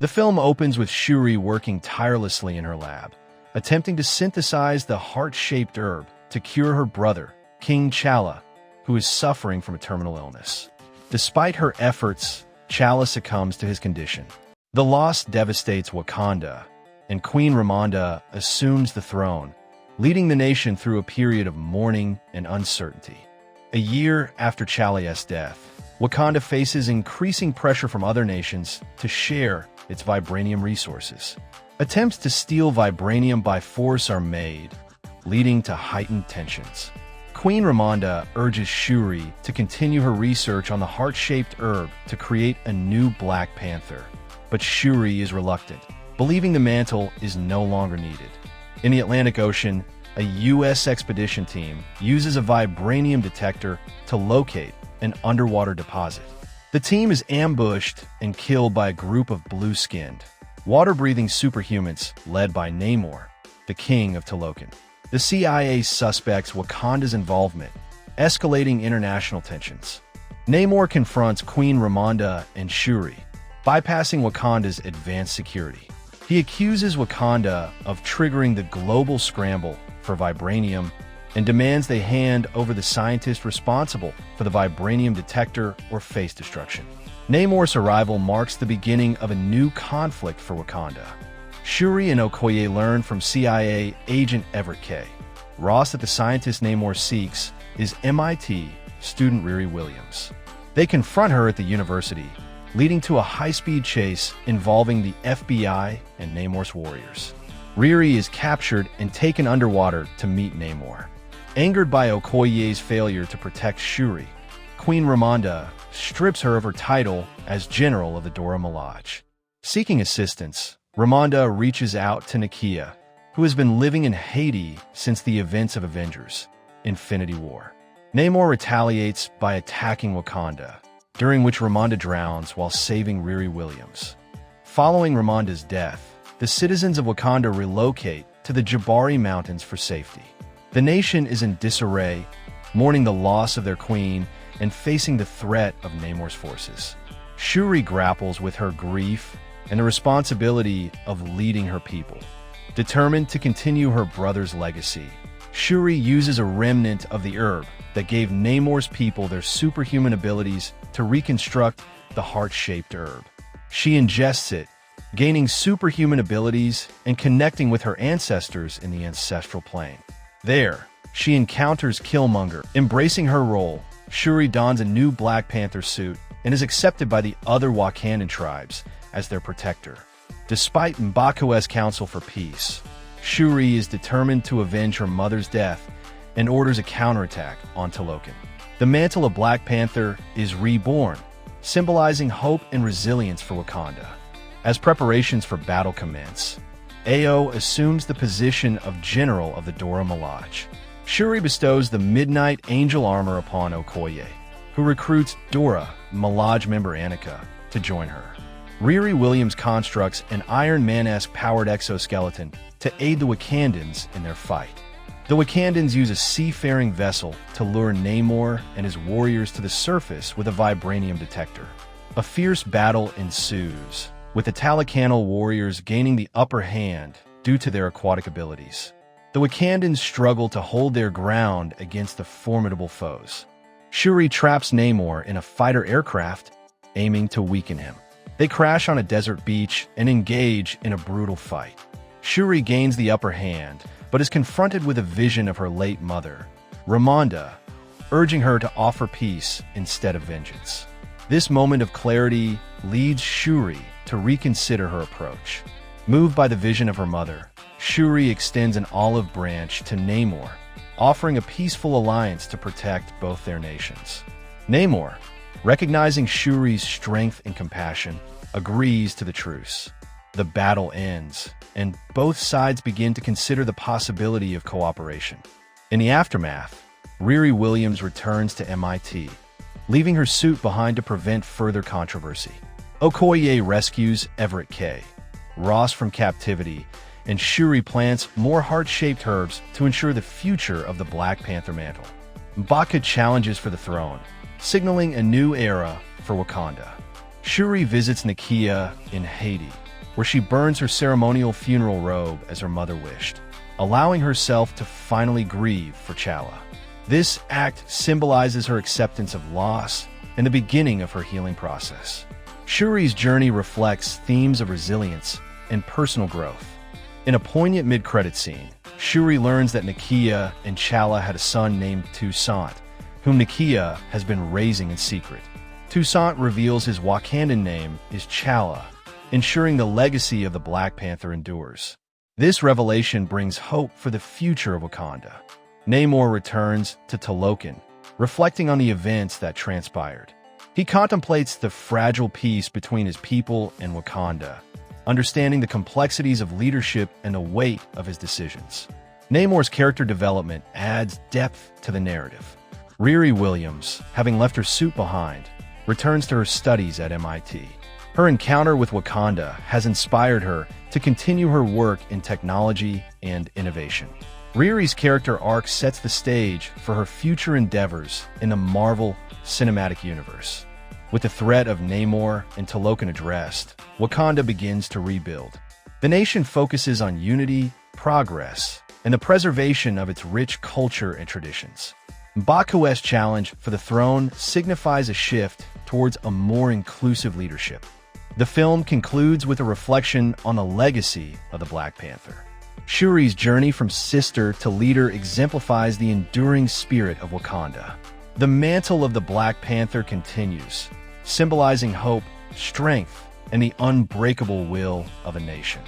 The film opens with Shuri working tirelessly in her lab, attempting to synthesize the heart-shaped herb to cure her brother, King T'Challa, who is suffering from a terminal illness. Despite her efforts, T'Challa succumbs to his condition. The loss devastates Wakanda, and Queen Ramonda assumes the throne, leading the nation through a period of mourning and uncertainty. A year after T'Challa's death, Wakanda faces increasing pressure from other nations to share its vibranium resources. Attempts to steal vibranium by force are made, leading to heightened tensions. Queen Ramonda urges Shuri to continue her research on the heart-shaped herb to create a new Black Panther, but Shuri is reluctant, believing the mantle is no longer needed. In the Atlantic Ocean, a U.S. expedition team uses a vibranium detector to locate an underwater deposit. The team is ambushed and killed by a group of blue-skinned, water-breathing superhumans led by Namor, the king of Talokan. The CIA suspects Wakanda's involvement, escalating international tensions. Namor confronts Queen Ramonda and Shuri, bypassing Wakanda's advanced security. He accuses Wakanda of triggering the global scramble for vibranium and demands they hand over the scientist responsible for the vibranium detector or face destruction. Namor's arrival marks the beginning of a new conflict for Wakanda. Shuri and Okoye learn from CIA agent Everett K. Ross that the scientist Namor seeks is MIT student Riri Williams. They confront her at the university, leading to a high-speed chase involving the FBI and Namor's warriors. Riri is captured and taken underwater to meet Namor. Angered by Okoye's failure to protect Shuri, Queen Ramonda strips her of her title as General of the Dora Milaje. Seeking assistance, Ramonda reaches out to Nakia, who has been living in Haiti since the events of Avengers: Infinity War. Namor retaliates by attacking Wakanda, during which Ramonda drowns while saving Riri Williams. Following Ramonda's death, the citizens of Wakanda relocate to the Jabari Mountains for safety. The nation is in disarray, mourning the loss of their queen and facing the threat of Namor's forces. Shuri grapples with her grief and the responsibility of leading her people. Determined to continue her brother's legacy, Shuri uses a remnant of the herb that gave Namor's people their superhuman abilities to reconstruct the heart-shaped herb. She ingests it, gaining superhuman abilities and connecting with her ancestors in the ancestral plane. There, she encounters Killmonger. Embracing her role, Shuri dons a new Black Panther suit and is accepted by the other Wakandan tribes as their protector. Despite M'Baku's counsel for peace, Shuri is determined to avenge her mother's death and orders a counterattack on Talokan. The mantle of Black Panther is reborn, symbolizing hope and resilience for Wakanda. As preparations for battle commence, Ao assumes the position of General of the Dora Milaje. Shuri bestows the Midnight Angel armor upon Okoye, who recruits Dora Milaje member Annika to join her. Riri Williams constructs an Iron Man-esque powered exoskeleton to aid the Wakandans in their fight. The Wakandans use a seafaring vessel to lure Namor and his warriors to the surface with a vibranium detector. A fierce battle ensues, with the Talakanal warriors gaining the upper hand due to their aquatic abilities. The Wakandans struggle to hold their ground against the formidable foes. Shuri traps Namor in a fighter aircraft, aiming to weaken him. They crash on a desert beach and engage in a brutal fight. Shuri gains the upper hand, but is confronted with a vision of her late mother, Ramonda, urging her to offer peace instead of vengeance. This moment of clarity leads Shuri to reconsider her approach. Moved by the vision of her mother, Shuri extends an olive branch to Namor, offering a peaceful alliance to protect both their nations. Namor, recognizing Shuri's strength and compassion, agrees to the truce. The battle ends, and both sides begin to consider the possibility of cooperation. In the aftermath, Riri Williams returns to MIT, leaving her suit behind to prevent further controversy. Okoye rescues Everett K. Ross from captivity, and Shuri plants more heart-shaped herbs to ensure the future of the Black Panther mantle. M'Baku challenges for the throne, signaling a new era for Wakanda. Shuri visits Nakia in Haiti, where she burns her ceremonial funeral robe as her mother wished, allowing herself to finally grieve for T'Challa. This act symbolizes her acceptance of loss and the beginning of her healing process. Shuri's journey reflects themes of resilience and personal growth. In a poignant mid-credit scene, Shuri learns that Nakia and T'Challa had a son named Toussaint, whom Nakia has been raising in secret. Toussaint reveals his Wakandan name is T'Challa, ensuring the legacy of the Black Panther endures. This revelation brings hope for the future of Wakanda. Namor returns to Talokan, reflecting on the events that transpired. He contemplates the fragile peace between his people and Wakanda, understanding the complexities of leadership and the weight of his decisions. Namor's character development adds depth to the narrative. Riri Williams, having left her suit behind, returns to her studies at MIT. Her encounter with Wakanda has inspired her to continue her work in technology and innovation. Riri's character arc sets the stage for her future endeavors in the Marvel Cinematic Universe. With the threat of Namor and Talokan addressed, Wakanda begins to rebuild. The nation focuses on unity, progress, and the preservation of its rich culture and traditions. M'Baku's challenge for the throne signifies a shift towards a more inclusive leadership. The film concludes with a reflection on the legacy of the Black Panther. Shuri's journey from sister to leader exemplifies the enduring spirit of Wakanda. The mantle of the Black Panther continues, symbolizing hope, strength, and the unbreakable will of a nation.